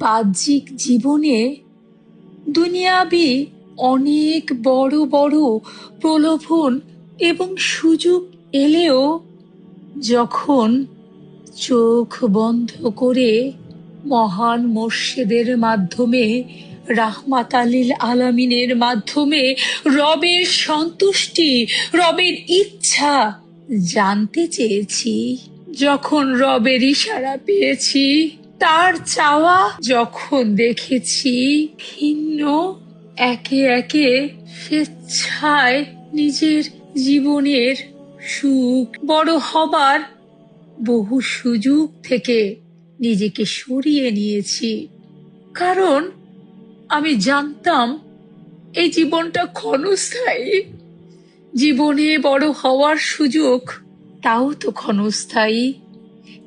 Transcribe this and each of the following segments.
বাহ্যিক জীবনে দুনিয়াবি অনেক বড় বড় প্রলোভন এবং সুযোগ এলেও যখন চোখ বন্ধ করে মহান মোর্শেদের মাধ্যমে, রাহমাত আলিল আলামিনের মাধ্যমে রবের সন্তুষ্টি, রবের ইচ্ছা জানতে চেয়েছি, যখন রবের ইশারা পেয়েছি, তার চাওয়া যখন দেখেছি, ভিন্ন একে একে স্বেচ্ছায় নিজের জীবনের সুখ, বড় হবার বহু সুযোগ থেকে নিজেকে সরিয়ে নিয়েছি। কারণ আমি জানতাম এই জীবনটা ক্ষণস্থায়ী। জীবনে বড় হওয়ার সুযোগ, তাও তো ক্ষণস্থায়ী।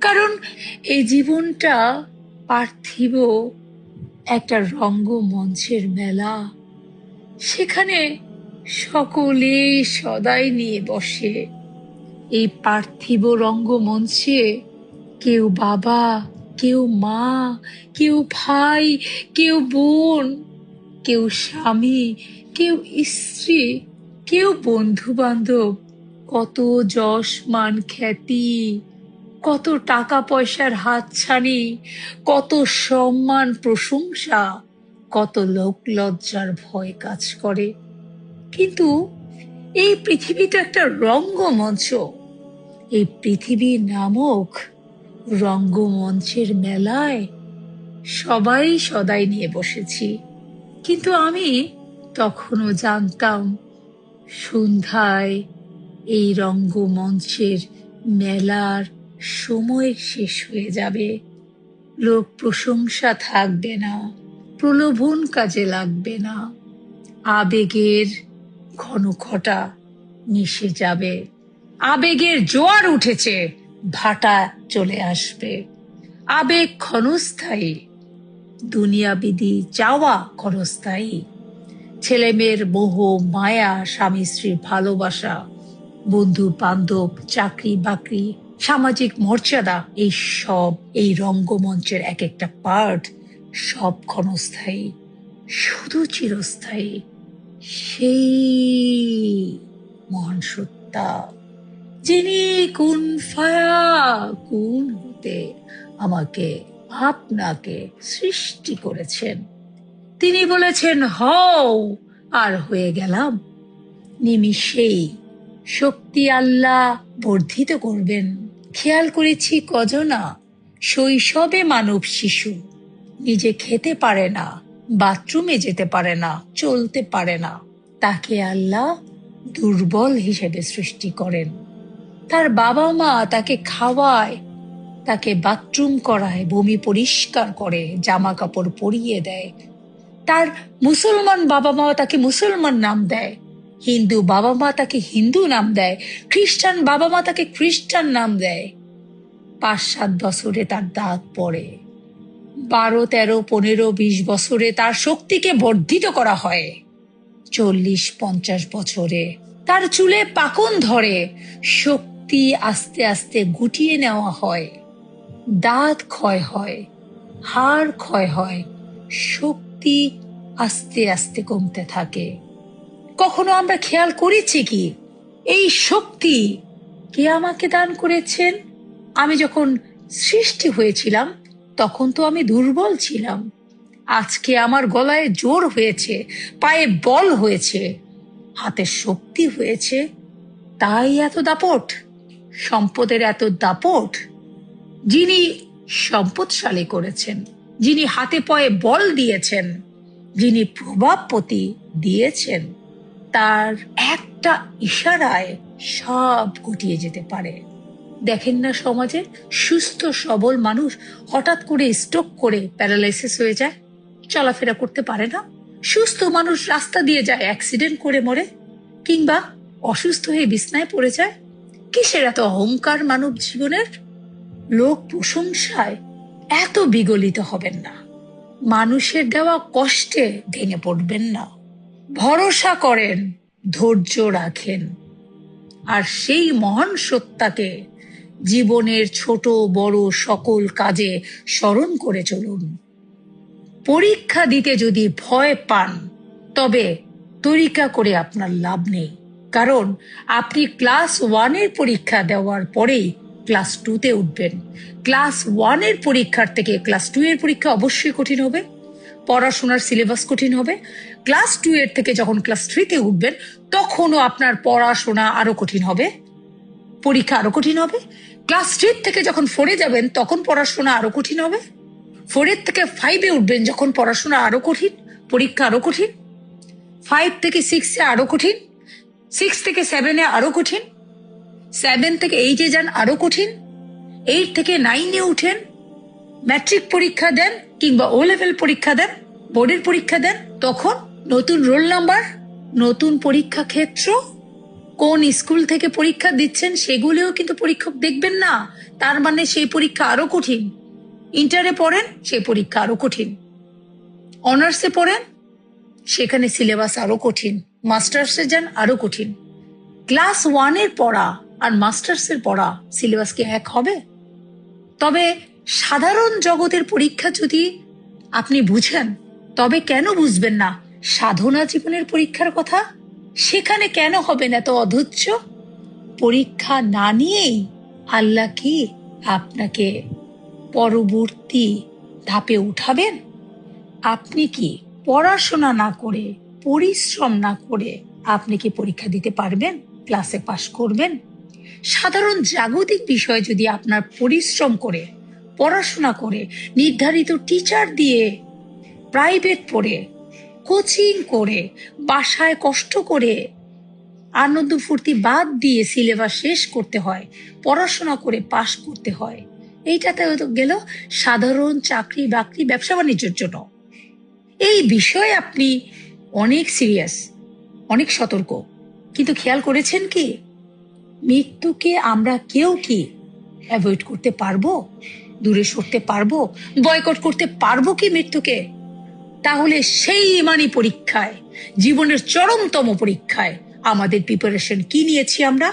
কারণ এই জীবনটা পার্থিব একটা রঙ্গমঞ্চের মেলা। সেখানে সকলে সদাই নিয়ে বসে। এই পার্থিব রঙ্গমঞ্চে কেউ বাবা, কেউ মা, কেউ ভাই, কেউ বোন, কেউ স্বামী, কেউ স্ত্রী, কেউ বন্ধু বান্ধব, কত যশ মান খ্যাতি, কত টাকা পয়সার হাতছানি, কত সম্মান প্রশংসা, কত লোক লজ্জার ভয় কাজ করে। কিন্তু এই পৃথিবীটা একটা রঙ্গমঞ্চ। এই পৃথিবী নামক রঙ্গমঞ্চের মেলায় সবাই সদাই নিয়ে বসেছি। কিন্তু আমি তখনও জানতাম সন্ধ্যায় এই রঙ্গমঞ্চের মেলার সময় শেষ হয়ে যাবে। লোক প্রশংসা থাকবে না, প্রলোভন কাজে লাগবে না, আবেগের ঘনঘটা মিশে যাবে। আবেগের জোয়ার উঠেছে, ভাটা চলে আসবে। আবেগ ক্ষণস্থায়ী, দুনিয়াবিদি চাওয়া ক্ষণস্থায়ী। ছেলে মেয়ের মোহ মায়া, স্বামী স্ত্রীর ভালোবাসা, বন্ধু বান্ধব, চাকরি বাকরি, সামাজিক মর্যাদা, এই সব এই রঙ্গমঞ্চের এক একটা পার্ট, সব ক্ষণস্থায়ী। শুধু চিরস্থায়ী সেই মহান সত্তা, যিনি কুন ফায়া কুন হতে আমাকে আপনাকে সৃষ্টি করেছেন। তিনি বলেছেন হও, আর হয়ে গেলাম। নিমিষেই শক্তি আল্লাহ বর্ধিত করবেন। খেয়াল করেছি কজনা শৈশবে মানব শিশু নিজে খেতে পারে না, বাথরুমে যেতে পারে না, চলতে পারে না, তাকে আল্লাহ দুর্বল হিসেবে সৃষ্টি করেন। তার বাবা মা তাকে খাওয়ায়, তাকে বাথরুম করায়, বমি পরিষ্কার করে, জামা কাপড় পরিয়ে দেয়। তার মুসলমান বাবা মা তাকে মুসলমান নাম দেয়, হিন্দু বাবা মা তাকে হিন্দু নাম দেয়, খ্রিস্টান বাবা মা তাকে খ্রিস্টান নাম দেয়। 5-7 বছরে তার দাঁত পড়ে, 12, 13, 15, 20 বছরে তার শক্তিকে বর্ধিত করা হয়। 40-50 বছরে তার চুলে পাকন ধরে, শক্তি আস্তে আস্তে গুটিয়ে নেওয়া হয়। দাঁত ক্ষয় হয়, হাড় ক্ষয় হয়, শক্তি আস্তে আস্তে কমতে থাকে। কখনো আমরা খেয়াল করেছি কি এই শক্তি কে আমাকে দান করেছেন? আমি যখন সৃষ্টি হয়েছিলাম তখন তো আমি দুর্বল ছিলাম। আজকে আমার গলায় জোর হয়েছে, পায়ে বল হয়েছে, হাতে শক্তি হয়েছে, তাই এত দাপট, সম্পদের এত দাপট। যিনি সম্পদশালী করেছেন, যিনি হাতে পায়ে বল দিয়েছেন, যিনি প্রভাবপতি দিয়েছেন, তার একটা ইশারায় সব গুটিয়ে যেতে পারে। দেখেন না সমাজে সুস্থ সবল মানুষ হঠাৎ করে স্ট্রোক করে প্যারালাইসিস হয়ে যায়, চলাফেরা করতে পারে না। সুস্থ মানুষ রাস্তা দিয়ে যায়, অ্যাক্সিডেন্ট করে মরে, কিংবা অসুস্থ হয়ে বিছনায় পড়ে যায়। কিসের এত অহংকার মানব জীবনের? লোক প্রশংসায় এত বিগলিত হবেন না, মানুষের দেওয়া কষ্টে ভেঙে পড়বেন না। ভরসা করেন, ধৈর্য রাখেন, আর সেই মহান সত্তাকে জীবনের ছোট বড় সকল কাজে স্মরণ করে চলুন। পরীক্ষা দিতে যদি ভয় পান তবে তরিকা করে আপনার লাভ নেই, কারণ আপনি ক্লাস 1-এর পরীক্ষা দেওয়ার পরেই ক্লাস 2-তে উঠবেন। ক্লাস 1-এর পরীক্ষার থেকে ক্লাস 2-এর পরীক্ষা অবশ্যই কঠিন হবে, পড়াশোনার সিলেবাস কঠিন হবে। ক্লাস 2-এর থেকে যখন ক্লাস 3-তে উঠবেন তখনও আপনার পড়াশোনা আরো কঠিন হবে, পরীক্ষা আরো কঠিন হবে। ক্লাস 3 থেকে যখন 4-এ যাবেন তখন পড়াশোনা আরো কঠিন হবে। 4-এর থেকে 5-এ উঠবেন যখন পড়াশোনা আরো কঠিন, পরীক্ষা আরো কঠিন। 5 থেকে 6-এ আরো কঠিন, 6 থেকে 7-এ আরো কঠিন, 7 থেকে 8-এ যান আরো কঠিন, 8 থেকে 9-এ উঠেন, ম্যাট্রিক পরীক্ষা দেন কিংবা ও লেভেল পরীক্ষা দেন, বোর্ডের পরীক্ষা দেন, তখন নতুন রোল নাম্বার, নতুন পরীক্ষা ক্ষেত্র, কোন স্কুল থেকে পরীক্ষা দিচ্ছেন সেগুলিও কিন্তু পরীক্ষক দেখবেন না, তার মানে সেই পরীক্ষা আরো কঠিন। ইন্টারে পড়েন, সেই পরীক্ষা আরো কঠিন। অনার্সে পড়েন, সেখানে সিলেবাস আরো কঠিন। মাস্টার্সে যান, আরো কঠিন। ক্লাস 1-এর পড়া আর মাস্টার্সের পড়া সিলেবাস কি এক হবে? তবে সাধারণ জগতের পরীক্ষা যদি আপনি বুঝেন, তবে কেন বুঝবেন না সাধনা জীবনের পরীক্ষার কথা? সেখানে কেন হবেন এত অধৈর্য? পরীক্ষা না নিয়েই আল্লাহ কি আপনাকে পরবর্তী ধাপে উঠাবেন? আপনি কি পড়াশোনা না করে, পরিশ্রম না করে আপনি কি পরীক্ষা দিতে পারবেন? ক্লাসে পাশ করবেন? সাধারণ জাগতিক বিষয় যদি আপনার পরিশ্রম করে, পড়াশোনা করে, নির্ধারিত টিচার দিয়ে, প্রাইভেট পড়ে, কোচিং করে, বাসায় কষ্ট করে, আনন্দ ফুর্তি বাদ দিয়ে সিলেবাস শেষ করতে হয়, পড়াশোনা করে পাশ করতে হয়, এইটাতে তো গেল সাধারণ চাকরি বাকরি, ব্যবসা বাণিজ্যের জন্য। এই বিষয়ে আপনি অনেক সিরিয়াস, অনেক সতর্ক, কিন্তু খেয়াল করেছেন কি মৃত্যুকে আমরা কেউ কি অ্যাভয়েড করতে পারবো? দূরে সরতে পারবো? বয়কট করতে পারবো কি মৃত্যুকে? তাহলে সেই ইমানি পরীক্ষায়, জীবনের চরমতম পরীক্ষায় আমাদের প্রিপারেশন কি নিয়েছি আমরা?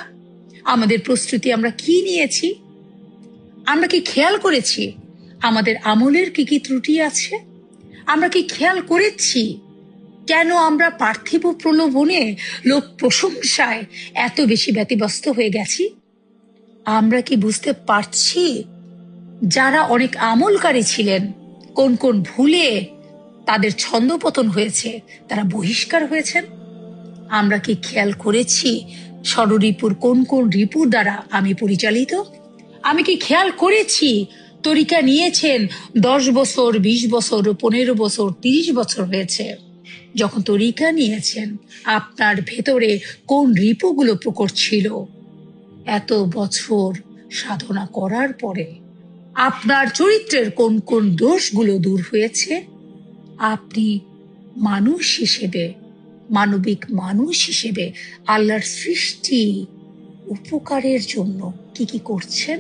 আমাদের প্রস্তুতি আমরা কি নিয়েছি? আমরা কি খেয়াল করেছি আমাদের আমলের কি কি ত্রুটি আছে? আমরা কি খেয়াল করেছি কেন আমরা পার্থিব প্রলোভনে, লোক প্রশংসায় এত বেশি ব্যতিব্যস্ত হয়ে গেছি? আমরা কি বুঝতে পারছি যারা অনেক আমলকারী ছিলেন, কোন কোন ভুলে তাদের ছন্দপতন হয়েছে, তারা বহিষ্কার হয়েছেন? আমরা কি খেয়াল করেছি ষড়রিপুর কোন কোন রিপুর দ্বারা আমি পরিচালিত? আমি কি খেয়াল করেছি তরিকা নিয়েছেন 10 বছর, 20 বছর, 15 বছর, 30 বছর হয়েছে? যখন তরিকা নিয়েছেন আপনার ভেতরে কোন রিপুগুলো প্রকট ছিল? এত বছর সাধনা করার পরে আপনার চরিত্রের কোন কোন দোষগুলো দূর হয়েছে? আপনি মানুষ হিসেবে, মানবিক মানুষ হিসেবে আল্লাহর সৃষ্টি উপকারের জন্য কি কি করছেন?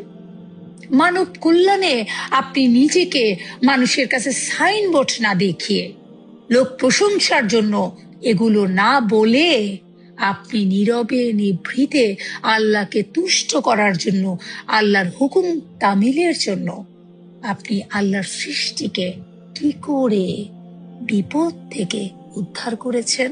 মানব কল্যাণে আপনি নিজেকে মানুষের কাছে সাইনবোর্ড না দেখিয়ে, লোক প্রশংসার জন্য এগুলো না বলে, আপনি নীরবে নিভৃতে আল্লাহকে তুষ্ট করার জন্য, আল্লাহর হুকুম তামিলের জন্য আপনি আল্লাহর সৃষ্টিকে কি করে বিপদ থেকে উদ্ধার করেছেন?